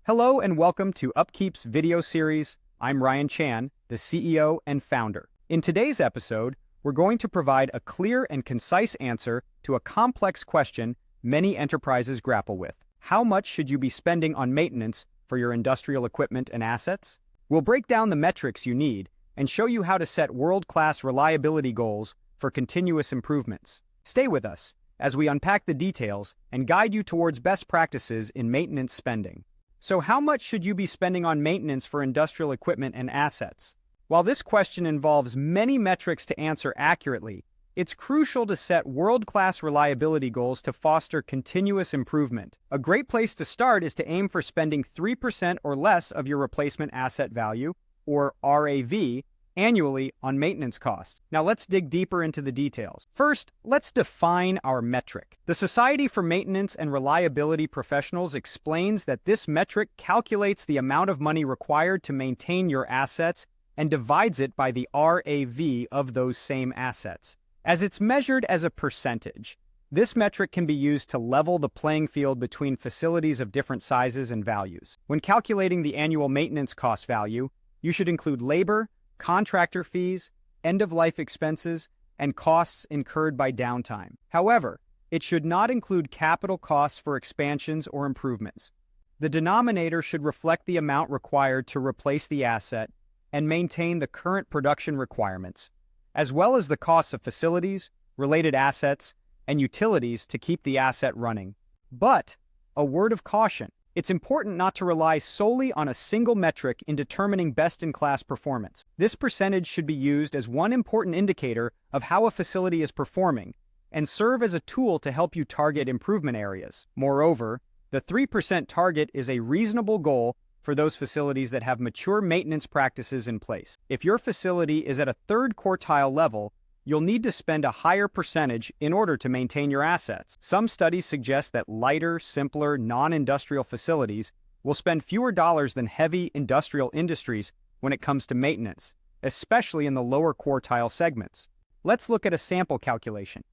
Hello and welcome to UpKeep's video series. I'm Ryan Chan, the CEO and founder. In today's episode, we're going to provide a clear and concise answer to a complex question many enterprises grapple with. How much should you be spending on maintenance for your industrial equipment and assets? We'll break down the metrics you need and show you how to set world-class reliability goals for continuous improvements. Stay with us as we unpack the details and guide you towards best practices in maintenance spending. So how much should you be spending on maintenance for industrial equipment and assets? While this question involves many metrics to answer accurately, it's crucial to set world-class reliability goals to foster continuous improvement. A great place to start is to aim for spending 3% or less of your replacement asset value, or RAV, annually on maintenance costs. Now let's dig deeper into the details. First, let's define our metric. The Society for Maintenance and Reliability Professionals explains that this metric calculates the amount of money required to maintain your assets and divides it by the RAV of those same assets. As it's measured as a percentage, this metric can be used to level the playing field between facilities of different sizes and values. When calculating the annual maintenance cost value, you should include labor, contractor fees, end-of-life expenses, and costs incurred by downtime. However, it should not include capital costs for expansions or improvements. The denominator should reflect the amount required to replace the asset and maintain the current production requirements, as well as the costs of facilities, related assets, and utilities to keep the asset running. But, a word of caution, it's important not to rely solely on a single metric in determining best-in-class performance. This percentage should be used as one important indicator of how a facility is performing and serve as a tool to help you target improvement areas. Moreover, the 3% target is a reasonable goal for those facilities that have mature maintenance practices in place. If your facility is at a third quartile level, you'll need to spend a higher percentage in order to maintain your assets. Some studies suggest that lighter, simpler, non-industrial facilities will spend fewer dollars than heavy industrial industries when it comes to maintenance, especially in the lower quartile segments. Let's look at a sample calculation.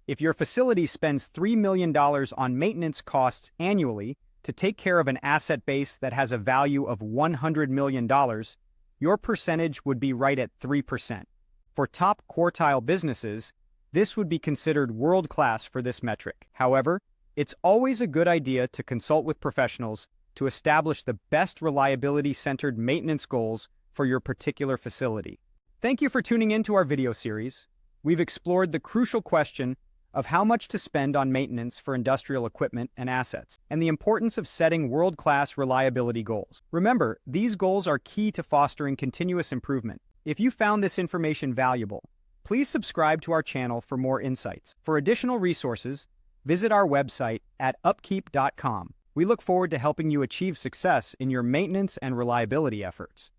If your facility spends $3 million on maintenance costs annually to take care of an asset base that has a value of $100 million, your percentage would be right at 3%. For top quartile businesses, this would be considered world-class for this metric. However, it's always a good idea to consult with professionals to establish the best reliability-centered maintenance goals for your particular facility. Thank you for tuning in to our video series. We've explored the crucial question of how much to spend on maintenance for industrial equipment and assets, and the importance of setting world-class reliability goals. Remember, these goals are key to fostering continuous improvement. If you found this information valuable, please subscribe to our channel for more insights. For additional resources, visit our website at upkeep.com. We look forward to helping you achieve success in your maintenance and reliability efforts.